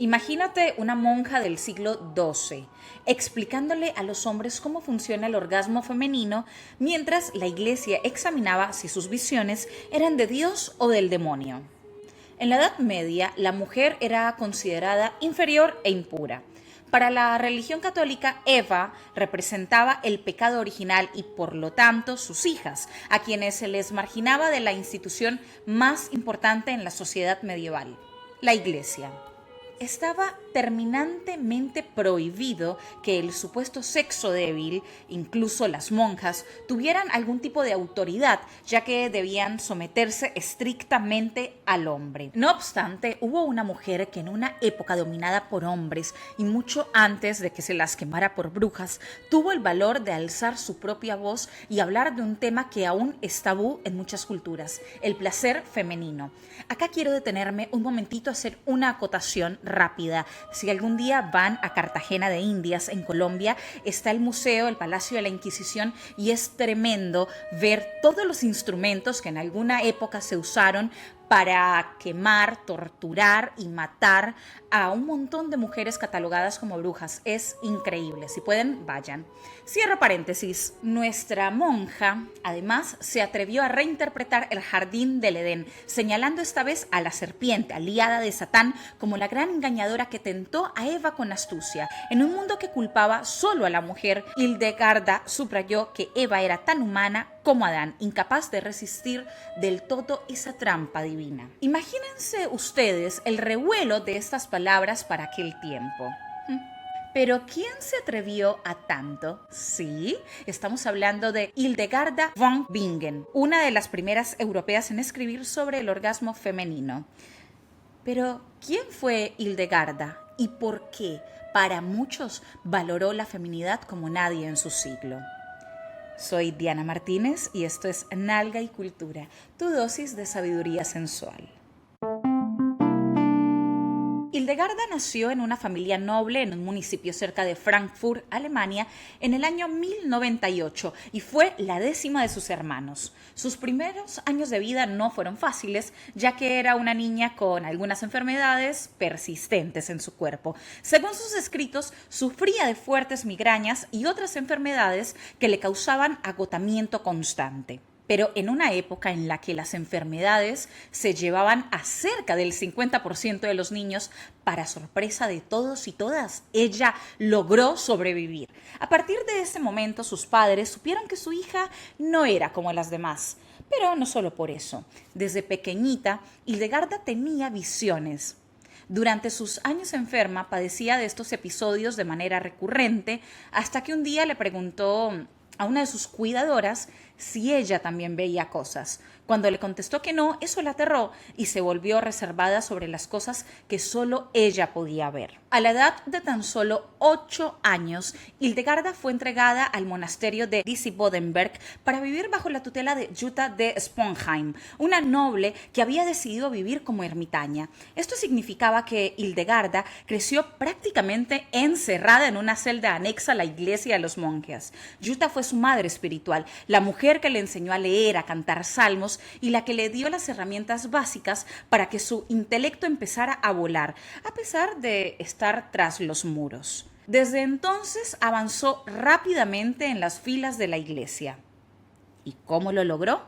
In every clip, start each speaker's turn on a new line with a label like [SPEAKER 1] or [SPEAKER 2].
[SPEAKER 1] Imagínate una monja del siglo XII explicándole a los hombres cómo funciona el orgasmo femenino mientras la iglesia examinaba si sus visiones eran de Dios o del demonio. En la Edad Media, la mujer era considerada inferior e impura. Para la religión católica, Eva representaba el pecado original y por lo tanto sus hijas, a quienes se les marginaba de la institución más importante en la sociedad medieval, la iglesia. Estaba terminantemente prohibido que el supuesto sexo débil, incluso las monjas, tuvieran algún tipo de autoridad, ya que debían someterse estrictamente al hombre. No obstante, hubo una mujer que en una época dominada por hombres y mucho antes de que se las quemara por brujas, tuvo el valor de alzar su propia voz y hablar de un tema que aún es tabú en muchas culturas, el placer femenino. Acá quiero detenerme un momentito a hacer una acotación rápida. Si algún día van a Cartagena de Indias, en Colombia, está el museo, el Palacio de la Inquisición, y es tremendo ver todos los instrumentos que en alguna época se usaron para quemar, torturar y matar a un montón de mujeres catalogadas como brujas. Es increíble. Si pueden, vayan. Cierro paréntesis. Nuestra monja, además, se atrevió a reinterpretar el jardín del Edén, señalando esta vez a la serpiente, aliada de Satán, como la gran engañadora que tentó a Eva con astucia. En un mundo que culpaba solo a la mujer, Hildegarda subrayó que Eva era tan humana como Adán, incapaz de resistir del todo esa trampa divina. Imagínense ustedes el revuelo de estas palabras para aquel tiempo. Pero ¿quién se atrevió a tanto? Sí, estamos hablando de Hildegarda von Bingen, una de las primeras europeas en escribir sobre el orgasmo femenino. Pero ¿quién fue Hildegarda y por qué para muchos valoró la feminidad como nadie en su siglo? Soy Diana Martínez y esto es Nalga y Cultura, tu dosis de sabiduría sensual. Hildegarda nació en una familia noble en un municipio cerca de Frankfurt, Alemania, en el año 1098 y fue la 10ª de sus hermanos. Sus primeros años de vida no fueron fáciles, ya que era una niña con algunas enfermedades persistentes en su cuerpo. Según sus escritos, sufría de fuertes migrañas y otras enfermedades que le causaban agotamiento constante. Pero en una época en la que las enfermedades se llevaban a cerca del 50% de los niños, para sorpresa de todos y todas, ella logró sobrevivir. A partir de ese momento, sus padres supieron que su hija no era como las demás. Pero no solo por eso. Desde pequeñita, Hildegarda tenía visiones. Durante sus años enferma, padecía de estos episodios de manera recurrente, hasta que un día le preguntó a una de sus cuidadoras si ella también veía cosas. Cuando le contestó que no, eso la aterró y se volvió reservada sobre las cosas que solo ella podía ver. A la edad de tan solo 8 años, Hildegarda fue entregada al monasterio de Disibodenberg para vivir bajo la tutela de Jutta de Sponheim, una noble que había decidido vivir como ermitaña. Esto significaba que Hildegarda creció prácticamente encerrada en una celda anexa a la iglesia de los monjes. Jutta fue su madre espiritual, la mujer que le enseñó a leer, a cantar salmos y la que le dio las herramientas básicas para que su intelecto empezara a volar, a pesar de estar tras los muros. Desde entonces avanzó rápidamente en las filas de la iglesia. ¿Y cómo lo logró?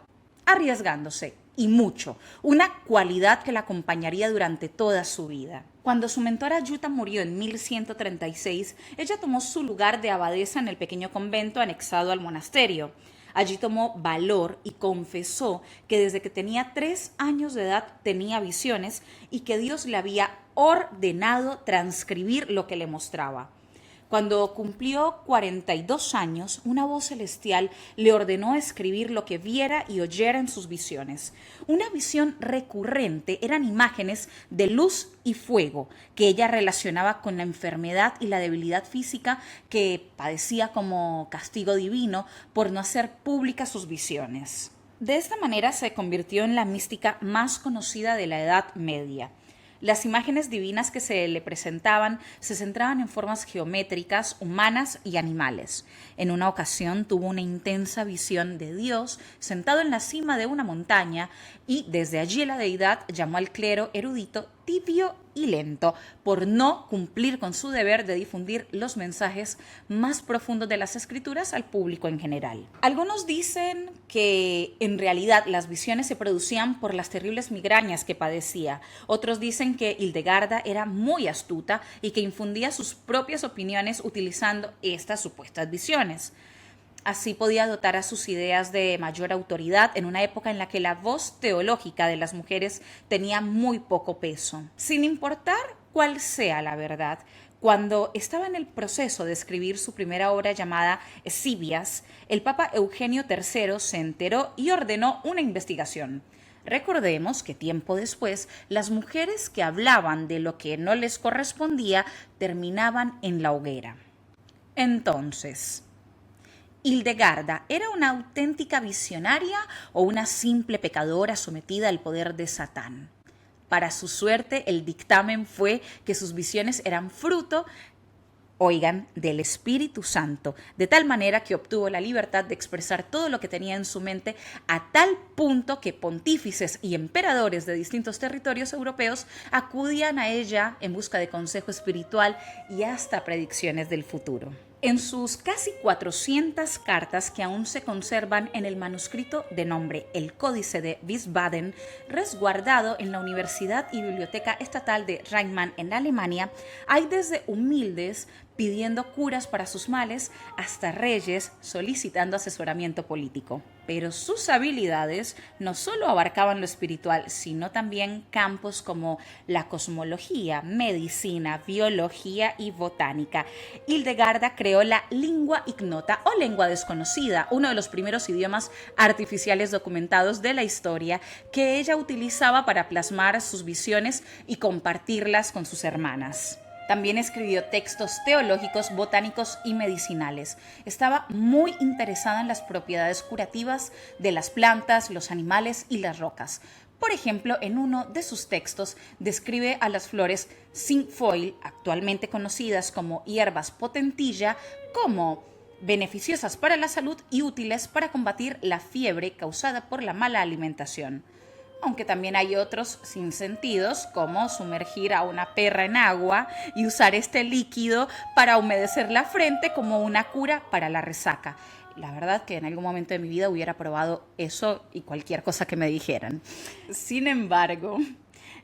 [SPEAKER 1] Arriesgándose, y mucho, una cualidad que la acompañaría durante toda su vida. Cuando su mentora Jutta murió en 1136, ella tomó su lugar de abadesa en el pequeño convento anexado al monasterio. Allí tomó valor y confesó que desde que tenía 3 años de edad tenía visiones y que Dios le había ordenado transcribir lo que le mostraba. Cuando cumplió 42 años, una voz celestial le ordenó escribir lo que viera y oyera en sus visiones. Una visión recurrente eran imágenes de luz y fuego que ella relacionaba con la enfermedad y la debilidad física que padecía como castigo divino por no hacer públicas sus visiones. De esta manera se convirtió en la mística más conocida de la Edad Media. Las imágenes divinas que se le presentaban se centraban en formas geométricas, humanas y animales. En una ocasión tuvo una intensa visión de Dios sentado en la cima de una montaña y desde allí la deidad llamó al clero erudito tibio y lento, por no cumplir con su deber de difundir los mensajes más profundos de las Escrituras al público en general. Algunos dicen que en realidad las visiones se producían por las terribles migrañas que padecía. Otros dicen que Hildegarda era muy astuta y que infundía sus propias opiniones utilizando estas supuestas visiones. Así podía dotar a sus ideas de mayor autoridad en una época en la que la voz teológica de las mujeres tenía muy poco peso. Sin importar cuál sea la verdad, cuando estaba en el proceso de escribir su primera obra llamada Escivias, el Papa Eugenio III se enteró y ordenó una investigación. Recordemos que tiempo después, las mujeres que hablaban de lo que no les correspondía terminaban en la hoguera. Entonces, ¿Hildegarda era una auténtica visionaria o una simple pecadora sometida al poder de Satán? Para su suerte, el dictamen fue que sus visiones eran fruto, oigan, del Espíritu Santo, de tal manera que obtuvo la libertad de expresar todo lo que tenía en su mente, a tal punto que pontífices y emperadores de distintos territorios europeos acudían a ella en busca de consejo espiritual y hasta predicciones del futuro. En sus casi 400 cartas que aún se conservan en el manuscrito de nombre El Códice de Wiesbaden, resguardado en la Universidad y Biblioteca Estatal de Rheinland en Alemania, hay desde humildes pidiendo curas para sus males hasta reyes solicitando asesoramiento político. Pero sus habilidades no solo abarcaban lo espiritual, sino también campos como la cosmología, medicina, biología y botánica. Hildegarda creó la lingua ignota o lengua desconocida, uno de los primeros idiomas artificiales documentados de la historia que ella utilizaba para plasmar sus visiones y compartirlas con sus hermanas. También escribió textos teológicos, botánicos y medicinales. Estaba muy interesada en las propiedades curativas de las plantas, los animales y las rocas. Por ejemplo, en uno de sus textos describe a las flores cinquefoil, actualmente conocidas como hierbas potentilla, como beneficiosas para la salud y útiles para combatir la fiebre causada por la mala alimentación. Aunque también hay otros sinsentidos, como sumergir a una perra en agua y usar este líquido para humedecer la frente como una cura para la resaca. La verdad que en algún momento de mi vida hubiera probado eso y cualquier cosa que me dijeran. Sin embargo,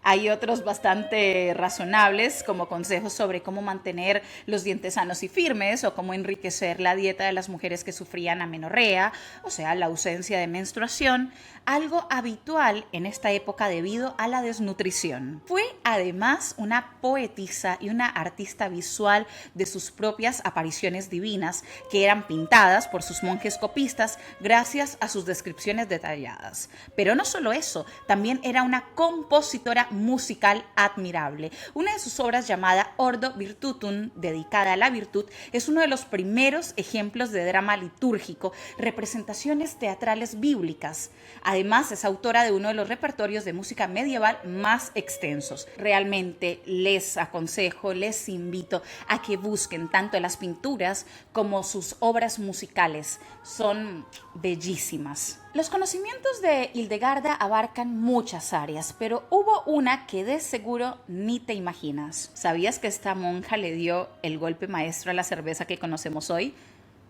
[SPEAKER 1] hay otros bastante razonables, como consejos sobre cómo mantener los dientes sanos y firmes o cómo enriquecer la dieta de las mujeres que sufrían amenorrea, o sea, la ausencia de menstruación, algo habitual en esta época debido a la desnutrición. Fue además una poetisa y una artista visual de sus propias apariciones divinas, que eran pintadas por sus monjes copistas gracias a sus descripciones detalladas. Pero no solo eso, también era una compositora musical admirable. Una de sus obras, llamada Ordo Virtutum, dedicada a la virtud, es uno de los primeros ejemplos de drama litúrgico, representaciones teatrales bíblicas. Además, es autora de uno de los repertorios de música medieval más extensos. Realmente les aconsejo, les invito a que busquen tanto las pinturas como sus obras musicales. Son bellísimas. Los conocimientos de Hildegarda abarcan muchas áreas, pero hubo una que de seguro ni te imaginas. ¿Sabías que esta monja le dio el golpe maestro a la cerveza que conocemos hoy?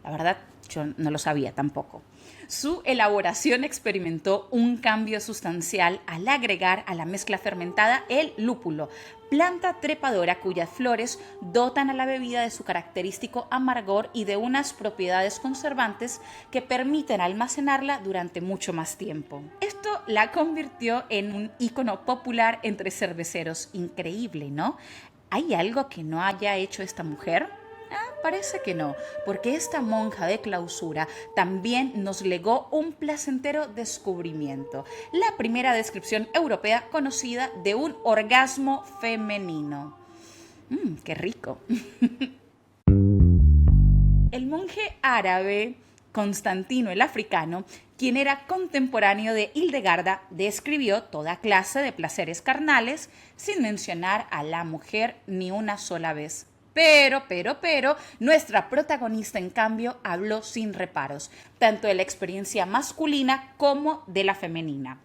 [SPEAKER 1] La verdad, yo no lo sabía tampoco. Su elaboración experimentó un cambio sustancial al agregar a la mezcla fermentada el lúpulo, planta trepadora cuyas flores dotan a la bebida de su característico amargor y de unas propiedades conservantes que permiten almacenarla durante mucho más tiempo. Esto la convirtió en un ícono popular entre cerveceros. Increíble, ¿no? ¿Hay algo que no haya hecho esta mujer? Parece que no, porque esta monja de clausura también nos legó un placentero descubrimiento, la primera descripción europea conocida de un orgasmo femenino. ¡Qué rico! El monje árabe Constantino el Africano, quien era contemporáneo de Hildegarda, describió toda clase de placeres carnales sin mencionar a la mujer ni una sola vez. Pero, nuestra protagonista, en cambio, habló sin reparos, tanto de la experiencia masculina como de la femenina.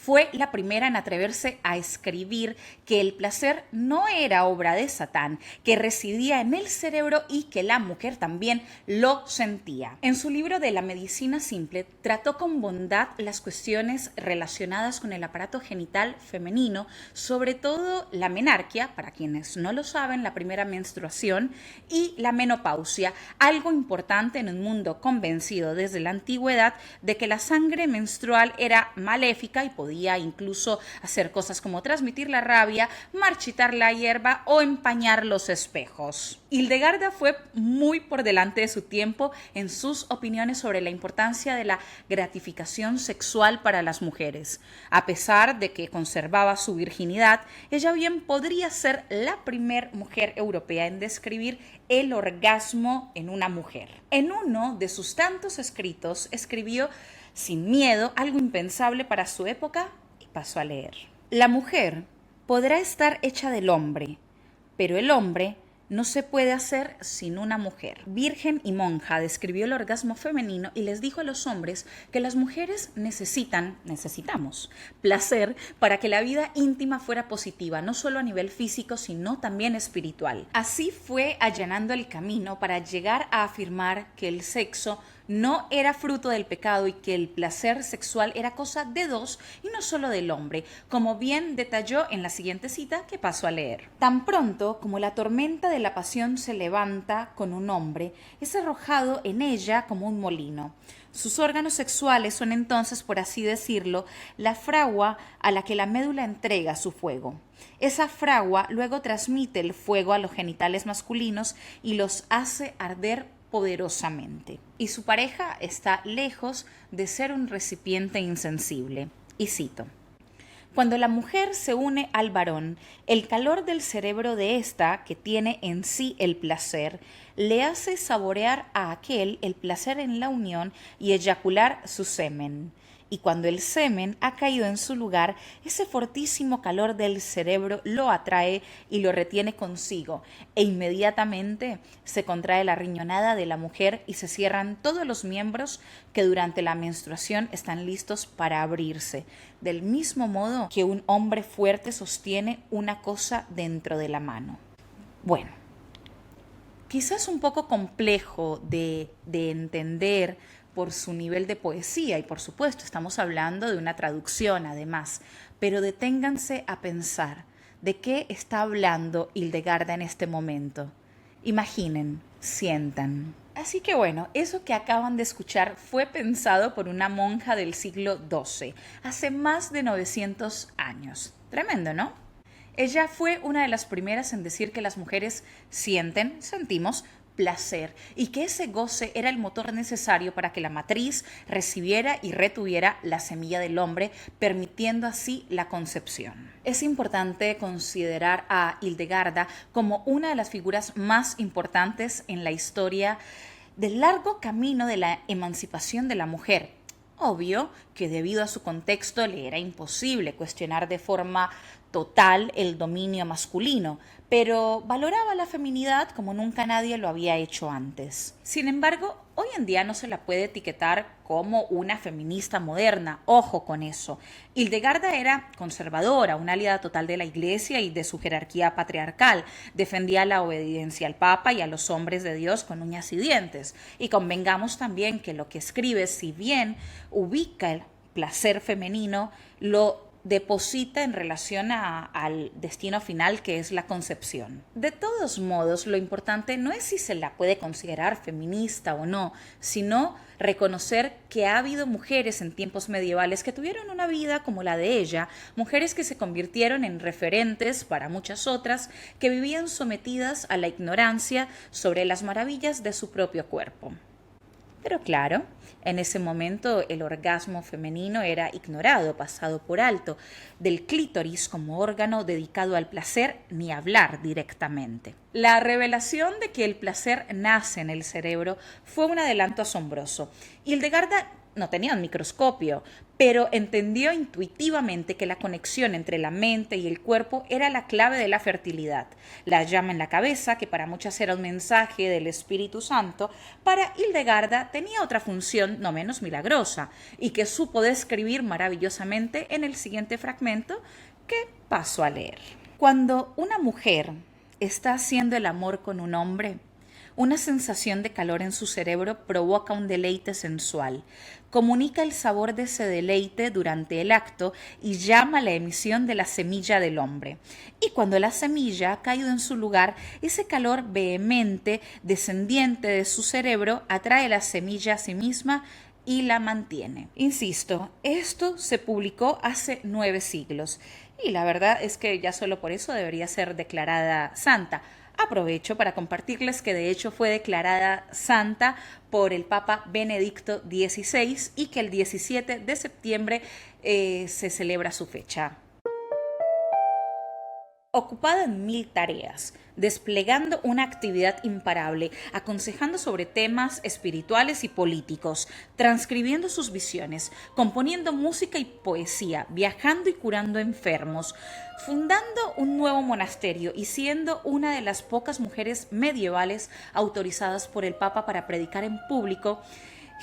[SPEAKER 1] Fue la primera en atreverse a escribir que el placer no era obra de Satán, que residía en el cerebro y que la mujer también lo sentía. En su libro de La medicina simple trató con bondad las cuestiones relacionadas con el aparato genital femenino, sobre todo la menarquia, para quienes no lo saben, la primera menstruación, y la menopausia, algo importante en un mundo convencido desde la antigüedad de que la sangre menstrual era maléfica y podía incluso hacer cosas como transmitir la rabia, marchitar la hierba o empañar los espejos. Hildegarda fue muy por delante de su tiempo en sus opiniones sobre la importancia de la gratificación sexual para las mujeres. A pesar de que conservaba su virginidad, ella bien podría ser la primera mujer europea en describir el orgasmo en una mujer. En uno de sus tantos escritos escribió sin miedo algo impensable para su época y pasó a leer. La mujer podrá estar hecha del hombre, pero el hombre no se puede hacer sin una mujer. Virgen y monja describió el orgasmo femenino y les dijo a los hombres que las mujeres necesitamos placer para que la vida íntima fuera positiva, no solo a nivel físico, sino también espiritual. Así fue allanando el camino para llegar a afirmar que el sexo no era fruto del pecado y que el placer sexual era cosa de dos y no solo del hombre, como bien detalló en la siguiente cita que paso a leer. Tan pronto como la tormenta de la pasión se levanta con un hombre, es arrojado en ella como un molino. Sus órganos sexuales son entonces, por así decirlo, la fragua a la que la médula entrega su fuego. Esa fragua luego transmite el fuego a los genitales masculinos y los hace arder poderosamente. Y su pareja está lejos de ser un recipiente insensible. Y cito: cuando la mujer se une al varón, el calor del cerebro de ésta, que tiene en sí el placer, le hace saborear a aquel el placer en la unión y eyacular su semen. Y cuando el semen ha caído en su lugar, ese fortísimo calor del cerebro lo atrae y lo retiene consigo, e inmediatamente se contrae la riñonada de la mujer y se cierran todos los miembros que durante la menstruación están listos para abrirse, del mismo modo que un hombre fuerte sostiene una cosa dentro de la mano. Bueno, quizás un poco complejo de entender por su nivel de poesía y por supuesto estamos hablando de una traducción además, pero deténganse a pensar de qué está hablando Hildegarda en este momento. Imaginen, sientan. Así que bueno, eso que acaban de escuchar fue pensado por una monja del siglo XII, hace más de 900 años. Tremendo, ¿no? Ella fue una de las primeras en decir que las mujeres sentimos placer y que ese goce era el motor necesario para que la matriz recibiera y retuviera la semilla del hombre, permitiendo así la concepción. Es importante considerar a Hildegarda como una de las figuras más importantes en la historia del largo camino de la emancipación de la mujer. Obvio que debido a su contexto le era imposible cuestionar de forma total el dominio masculino, pero valoraba la feminidad como nunca nadie lo había hecho antes. Sin embargo, hoy en día no se la puede etiquetar como una feminista moderna, ojo con eso. Hildegarda era conservadora, una aliada total de la Iglesia y de su jerarquía patriarcal, defendía la obediencia al Papa y a los hombres de Dios con uñas y dientes. Y convengamos también que lo que escribe, si bien ubica el placer femenino, lo deposita en relación al destino final que es la concepción. De todos modos, lo importante no es si se la puede considerar feminista o no, sino reconocer que ha habido mujeres en tiempos medievales que tuvieron una vida como la de ella, mujeres que se convirtieron en referentes para muchas otras que vivían sometidas a la ignorancia sobre las maravillas de su propio cuerpo. Pero claro, en ese momento el orgasmo femenino era ignorado, pasado por alto, del clítoris como órgano dedicado al placer, ni hablar directamente. La revelación de que el placer nace en el cerebro fue un adelanto asombroso. Hildegarda no tenía un microscopio, pero entendió intuitivamente que la conexión entre la mente y el cuerpo era la clave de la fertilidad. La llama en la cabeza, que para muchas era un mensaje del Espíritu Santo, para Hildegarda tenía otra función no menos milagrosa y que supo describir maravillosamente en el siguiente fragmento que paso a leer. Cuando una mujer está haciendo el amor con un hombre, una sensación de calor en su cerebro provoca un deleite sensual, comunica el sabor de ese deleite durante el acto y llama a la emisión de la semilla del hombre. Y cuando la semilla ha caído en su lugar, ese calor vehemente descendiente de su cerebro atrae la semilla a sí misma y la mantiene. Insisto, esto se publicó hace 9 siglos y la verdad es que ya solo por eso debería ser declarada santa. Aprovecho para compartirles que de hecho fue declarada santa por el Papa Benedicto XVI y que el 17 de septiembre se celebra su fecha. Ocupada en 1000 tareas, desplegando una actividad imparable, aconsejando sobre temas espirituales y políticos, transcribiendo sus visiones, componiendo música y poesía, viajando y curando enfermos, fundando un nuevo monasterio y siendo una de las pocas mujeres medievales autorizadas por el Papa para predicar en público,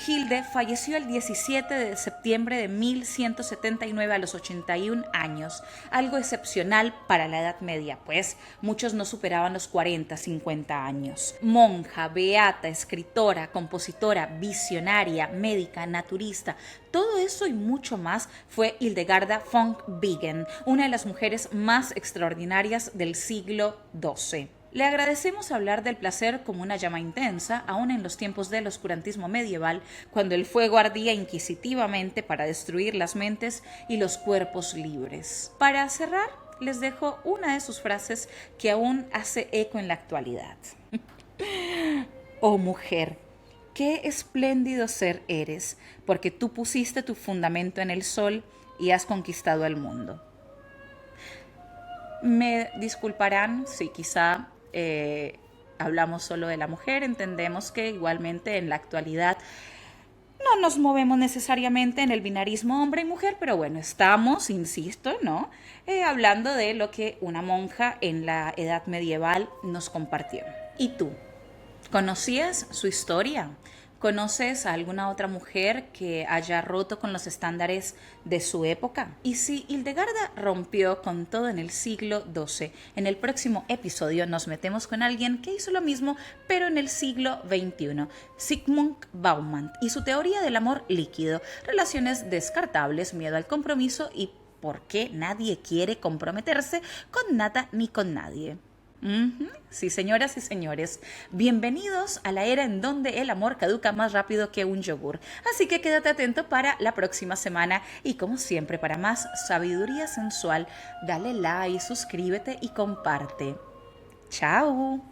[SPEAKER 1] Hilde falleció el 17 de septiembre de 1179 a los 81 años, algo excepcional para la Edad Media, pues muchos no superaban los 40, 50 años. Monja, beata, escritora, compositora, visionaria, médica, naturista, todo eso y mucho más fue Hildegarda von Bingen, una de las mujeres más extraordinarias del siglo XII. Le agradecemos hablar del placer como una llama intensa, aún en los tiempos del oscurantismo medieval, cuando el fuego ardía inquisitivamente para destruir las mentes y los cuerpos libres. Para cerrar, les dejo una de sus frases que aún hace eco en la actualidad. Oh mujer, qué espléndido ser eres, porque tú pusiste tu fundamento en el sol y has conquistado el mundo. Me disculparán si quizá hablamos solo de la mujer, entendemos que igualmente en la actualidad no nos movemos necesariamente en el binarismo hombre y mujer, pero bueno, estamos, insisto, ¿no? Hablando de lo que una monja en la edad medieval nos compartió. ¿Y tú? ¿Conocías su historia? ¿Conoces a alguna otra mujer que haya roto con los estándares de su época? Y si Hildegarda rompió con todo en el siglo XII, en el próximo episodio nos metemos con alguien que hizo lo mismo, pero en el siglo XXI, Zygmunt Bauman y su teoría del amor líquido, relaciones descartables, miedo al compromiso y por qué nadie quiere comprometerse con nada ni con nadie. Sí, señoras y señores, bienvenidos a la era en donde el amor caduca más rápido que un yogur. Así que quédate atento para la próxima semana y como siempre, para más sabiduría sensual, dale like, suscríbete y comparte. ¡Chao!